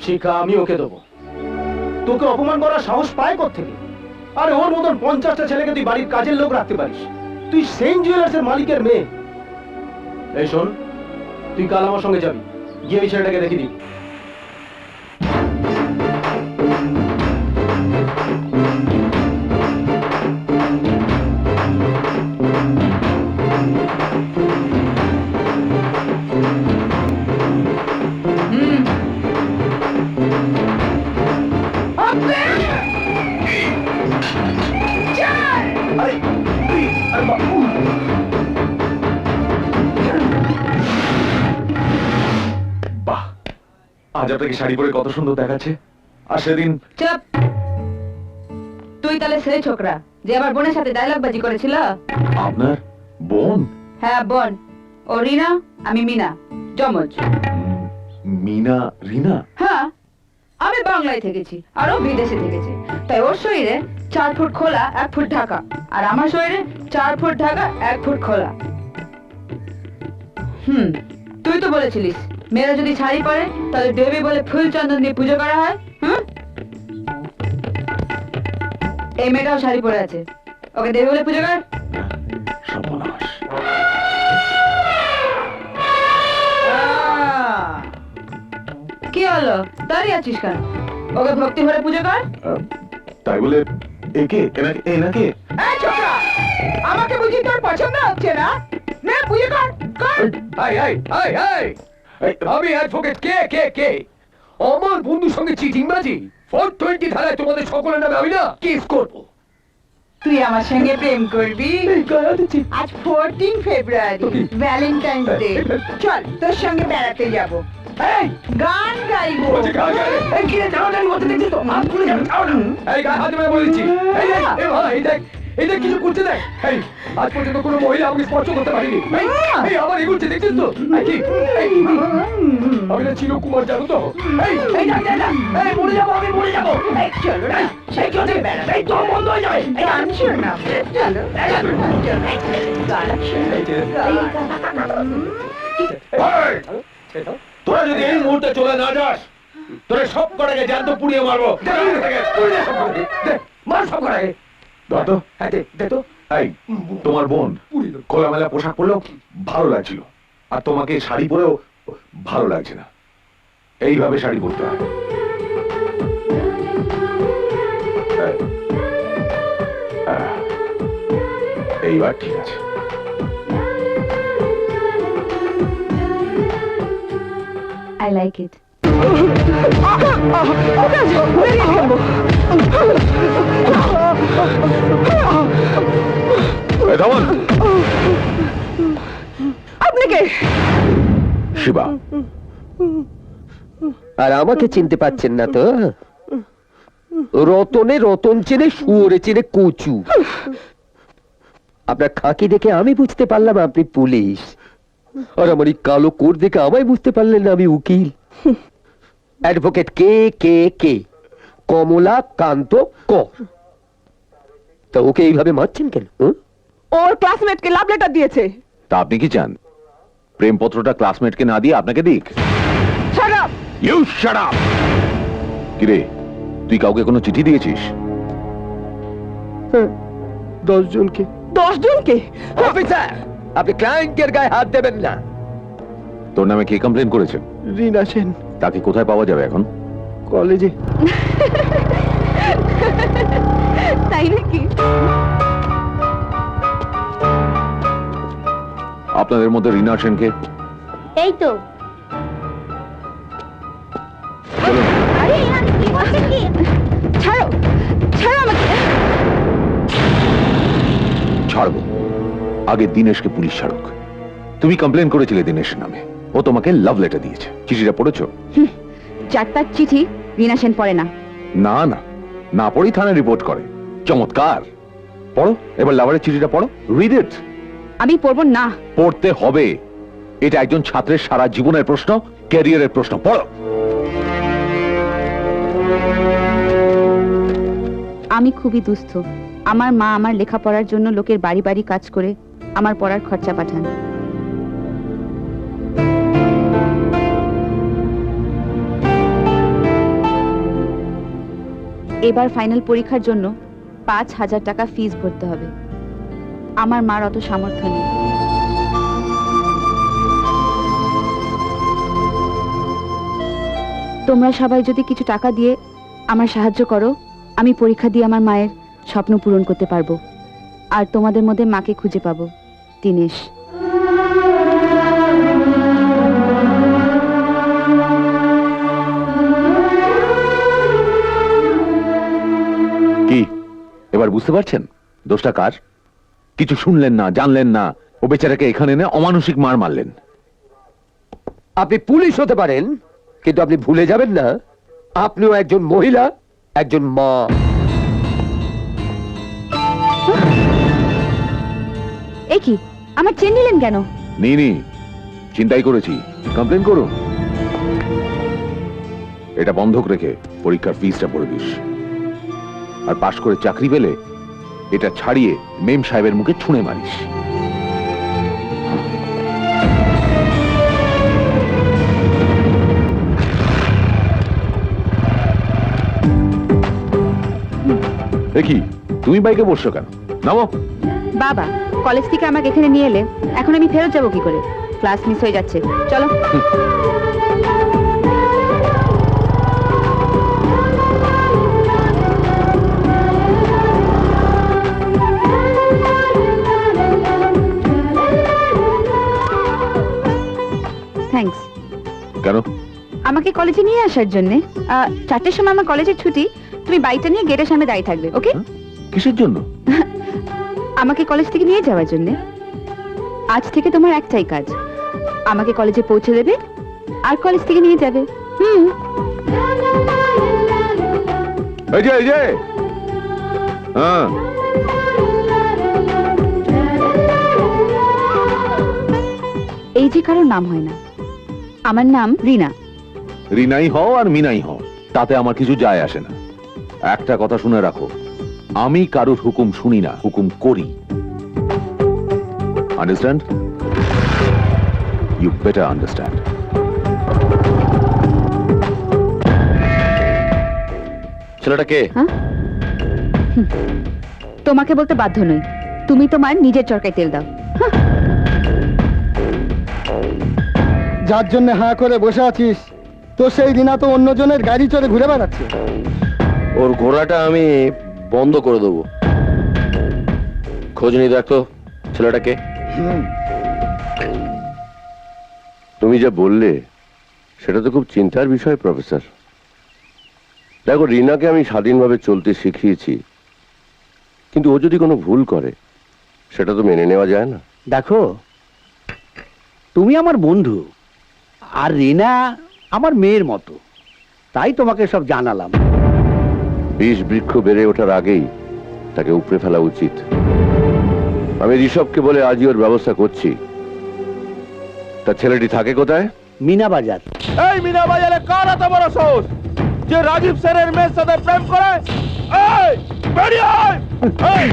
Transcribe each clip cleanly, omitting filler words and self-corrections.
শিক্ষা আমি ওকে দেবো। তোকে অপমান করার সাহস পায় কোত্থেকে? আরে ওর মতন 50টা ছেলেকে তুই বাড়ির কাজের লোক রাখতে পারিস? তুই সেন্ট জুয়েলার্সের মালিকের মেয়ে। এই শোন, তুই কাল আমার সঙ্গে যাবি, গিয়ে ওই ছেলেটাকে দেখে দিবি। আজ আপনাকে শাড়ি পরে কত সুন্দর দেখাচ্ছে। আর সেদিন চুপ। তুই তাহলে সেই ছোকরা যে আমার বোনের সাথে ডায়লগ বাজি করেছিল? আপনার বোন? হ্যাঁ বোন। ও রিনা, আমি মিনা, জমজ। মিনা রিনা? হ্যাঁ, আমি বাংলায় থেকেছি আর ও বিদেশে থেকেছে, তাই ওর শরীরে 4 ফুট খোলা 1 ফুট ঢাকা, আর আমার শরীরে 4 ফুট ঢাকা 1 ফুট খোলা। তুই তো বলেছিলিস মেয়েরা যদি শাড়ি পরে তাহলে দেবী বলে ফুল চন্দন দিয়ে পুজো করা হয়। এই মেয়েটাও শাড়ি পরে আছে, ওকে দেবী বলে পুজো কর। সর্বনাশ। কি হলো, দাঁড়িয়ে আছিস কেন? ওকে ভক্তি ভরে পুজো কর। তাই বলে একে এনাকে? আমাকে বুঝি তোর পছন্দ হচ্ছে না? নে পুজো কর, কর। আমি অ্যাডভোকেট কে আমার বন্ধুর সঙ্গে চিটিংবাজি 420 ধারায় তোমাদের সকলের নামে আমি না কেস করব। তুই আমার সঙ্গে প্রেম করবি? আজ 14 ফেব্রুয়ারি, ভ্যালেন্টাইন্স ডে। চল তোর সঙ্গে বেড়াতে যাব, গান গাইবো। এটা কিছু করছে দেখ। আজ পর্যন্ত কোনো মহিলা আমাকে স্পর্শ করতে পারেনি। আমার এগুচ্ছে দেখছিস তো? আমি না চিরকুমার, জানো তো? মরে যাবো, আমি মরে যাবো। চলো না, সেই চলে বেড়াতে। তোর বন্ধ হয়ে যাবে। গান শোনা, চলো গান তোরা যদি এই মুহূর্তে চলে না যাস, তোরা সব কটাকে জ্যান্ত পুড়িয়ে মারবো। মার সব কটাকে। দাদা, হ্যাঁ দে তো। এই তোমার বোন খোলামেলা পোশাক পরলেও ভালো লাগছিল, আর তোমাকে শাড়ি পরেও ভালো লাগছে না। এইভাবে শাড়ি পরতে হয়। এইবার ঠিক আছে। I like it. আপনি কে? শিবা। আর আমাকে চিনতে পাচ্ছেন না তো? রতনে রতন চেনে, শুয়োরে চেনে কচু। আপনার খাকি দেখে আমি বুঝতে পারলাম আপনি পুলিশ, আর আমার এই কালো কোট দেখে আমায় বুঝতে পারলেন না আমি উকিল। অ্যাডভোকেট কে কমলা কান্ত কর। তা ওকে এইভাবে মারছেন কেন? ওর ক্লাসমেটকে লাভ লেটার দিয়েছে। তা আপনি কি চান প্রেমপত্রটা ক্লাসমেটকে না দিয়ে আপনাকে দিক? Shut up! You shut up! কিরে, তুই কাউকে কোনো চিঠি দিয়েছিস? 10 জনকে। 10 জনকে? অফিসার, আপনি ক্লায়েন্টের গায়ে হাত দেবেন না। তোর নামে কে কমপ্লেন করেছে? রিনা সেন। তাকে কোথায় পাওয়া যাবে এখন? কলেজে। তাই নাকি? আপনাদের মধ্যে রিনা সেনকে? এই তো। চলুন। আরে আমি কি বলছি কি? ছাড়ো, ছাড়ো আমাকে। ছাড়বো, আগে দিনেশকে পুলিশ ছাড়ুক। তুমি কমপ্লেন করেছিলে দিনেশের নামে, ও তোমাকে লাভ লেটার দিয়েছে। চিঠিটা পড়েছো? চারটার চিঠি রিনা সেন পড়ে না। না না, না পড়েই থানায় রিপোর্ট করে। চমৎকার, পড়ো এবার লাভারের চিঠিটা পড়ো। Read it. আমি পড়বো না। পড়তে হবে, এটা একজন ছাত্রের সারা জীবনের প্রশ্ন, ক্যারিয়ারের প্রশ্ন। পড়ো। আমি খুবই দুস্থ। আমার মা আমার লেখাপড়ার জন্য লোকের বাড়ি বাড়ি কাজ করে আমার পড়ার খরচা পাঠান। এবার ফাইনাল পরীক্ষার জন্য 5,000 টাকা ফিস ভরতে হবে। আমার মার অত সামর্থ্য নেই। তোমরা সবাই যদি কিছু টাকা দিয়ে আমার সাহায্য করো, আমি পরীক্ষা দিয়ে আমার মায়ের স্বপ্ন পূরণ করতে পারবো, আর তোমাদের মধ্যে মাকে খুঁজে পাবো। দীনেশ। কি এবার বুঝতে পারছেন দোষটা কার? কিছু শুনলেন না, জানলেন না, ও বেচারাকে এখানে এনে অমানসিক মার মারলেন। আপনি পুলিশ হতে পারেন, কিন্তু আপনি ভুলে যাবেন না আপনিও একজন মহিলা, একজন মা। এ কি, আমার চেন নিলেন কেন? নি চিন্তাই করেছি, কমপ্লেন করুন। এটা বন্ধক রেখে পরীক্ষার ফিসটা ভরে দিস, আর পাশ করে চাকরি পেলে এটা ছাড়িয়ে মেম সাহেবের মুখে ছুঁড়ে মারিস। দেখি তুমি বাইকে বসছো কেন? নামো। বাবা, কলেজ থেকে আমাকে এখানে নিয়ে এলে, এখন আমি ফেরত যাবো কি করে? ক্লাস মিস হয়ে যাচ্ছে, চলো। থ্যাঙ্কস। কেন? আমাকে কলেজে নিয়ে আসার জন্য। 4টের সময় আমার কলেজের ছুটি, তুমি বাইকটা নিয়ে গেটের সামনে দাঁড়িয়ে থাকবে, ওকে? কিসের জন্য? আমাকে কলেজ থেকে নিয়ে যাওয়ার জন্য। আজ থেকে তোমার একটাই কাজ, আমাকে কলেজে পৌঁছে দেবে আর কলেজ থেকে নিয়ে যাবে। এই যে হ্যাঁ, এই যে কারোর নাম হয় না, আমার নাম রিনা। রিনাই হও আর মিনাই হও, তাতে আমার কিছু যায় আসে না। একটা কথা শুনে রাখো, আমি কারুর হুকুম শুনি না, হুকুম করি। আন্ডারস্ট্যান্ড? You better understand. ছেলেটা কে? হ্যাঁ? তোমাকে বলতে বাধ্য নই, তুমি তোমার নিজের চরকায় তেল দাও। যার জন্য হাঁ করে বসে আছিস, তো সেই দিনা তো অন্যজনের গাড়ি চড়ে ঘুরে বেড়াচ্ছে। ওর ঘোড়াটা আমি বন্ধ করে দেবো। খোঁজ নিয়ে দেখো ছেলেটাকে। তুমি যা বললে সেটা তো খুব চিন্তার বিষয় প্রফেসর। দেখো, রিনাকে আমি স্বাধীনভাবে চলতে শিখিয়েছি, কিন্তু ও যদি কোনো ভুল করে সেটা তো মেনে নেওয়া যায় না। দেখো, তুমি আমার বন্ধু, আর রিনা আমার মেয়ের মতো, তাই তোমাকে সব জানালাম। বীজ বৃক্ষ বেড়ে ওঠার আগেই তাকে উপড়ে ফেলা উচিত। আমি ঋষভকে বলে আজই ওর ব্যবস্থা করছি। তার ছেলেটি থাকে কোথায়? মিনা বাজার। এই মিনা বাজারে কার এত বড় সাহস যে রাজীব স্যারের মেয়ের সাথে প্রেম করে? এই বেরিয়ে আয়! এই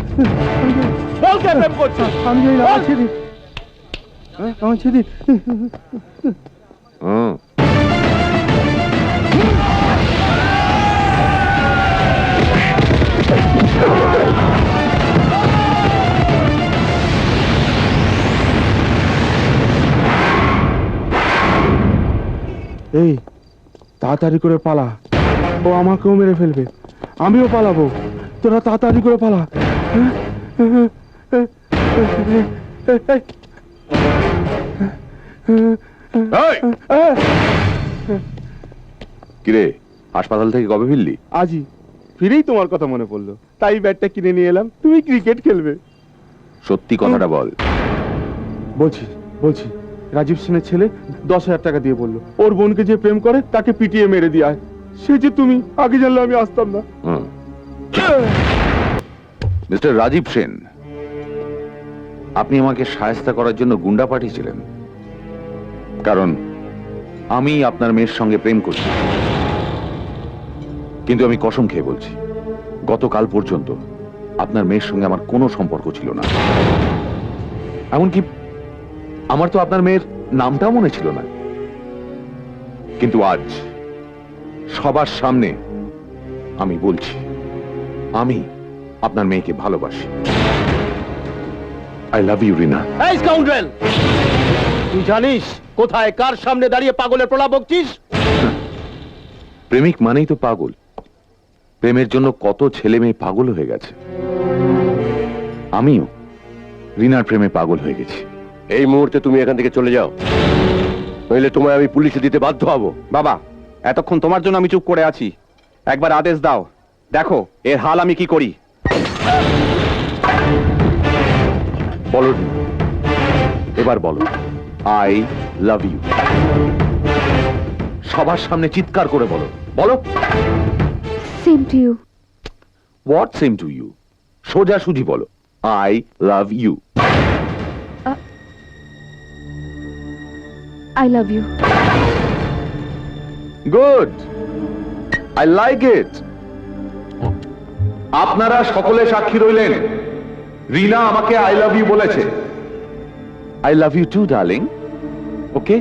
বল কে প্রেম করছিস? আমি জানি না, আমার ছেলে। আমার ছেলে। হুম, এই তাড়াতাড়ি করে পালা, ও আমাকেও মেরে ফেলবে। আমিও পালাবো, তোরা তাড়াতাড়ি করে পালা। কিরে, হাসপাতাল থেকে কবে ফিরলি? আজই ফিরেই তোমার কথা মনে পড়লো, তাই ব্যাটটা কিনে নিয়ে এলাম। তুমি ক্রিকেট খেলবে? সত্যি কথাটা বল। বলছি বলছি রাজীব সেনের ছেলে 10,000 টাকা দিয়ে বললো ওর বোনকে যে প্রেম করে তাকে পিটিয়ে মেরে দিয়ে আয়। সে যে তুমি, আগে জানলে আমি আসতাম না। মিস্টার রাজীব সেন, আপনি আমাকে সাহায্য করার জন্য গুন্ডা পাঠিয়েছিলেন, কারণ আমি আপনার মেয়ের সঙ্গে প্রেম করছি। কিন্তু আমি কসম খেয়ে বলছি, গতকাল পর্যন্ত আপনার মেয়ের সঙ্গে আমার কোনো সম্পর্ক ছিল না। এমনকি আমার তো আপনার মেয়ের নামটাও মনে ছিল না। কিন্তু আজ সবার সামনে আমি বলছি, আমি আপনার মেয়েকে ভালোবাসি। আই লাভ ইউ রিনা। এই স্কাউন্ড্রেল, তুই জানিস কোথায় কার সামনে দাঁড়িয়ে পাগলের প্রলাপ বকছিস? প্রেমিক মানেই তো পাগল। প্রেমের জন্য কত ছেলে মেয়ে পাগল হয়ে গেছে। আমিও রিনার প্রেমে পাগল হয়ে গেছি। এই মুহূর্তে তুমি এখান থেকে চলে যাও, নইলে তোমায় আমি পুলিশে দিতে বাধ্য হব। বাবা, এতক্ষণ তোমার জন্য আমি চুপ করে আছি, একবার আদেশ দাও, দেখো এর হাল আমি কি করি। বলো রিনা, এবার বলো আই লাভ ইউ। সবার সামনে চিৎকার করে বলো, বলো। Same to you. What same to you? সোজা সুজি বলো, I love you. I love you. Good, I like it. আপনারা সকলে সাক্ষী রইলেন, রিনা আমাকে আই লাভ ইউ বলেছে। I love you too darling. Okay,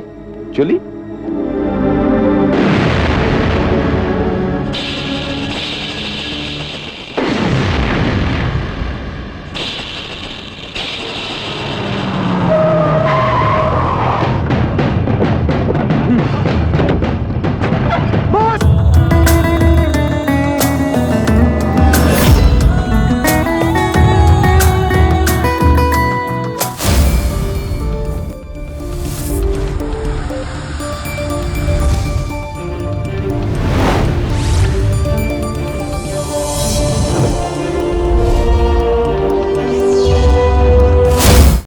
চলি।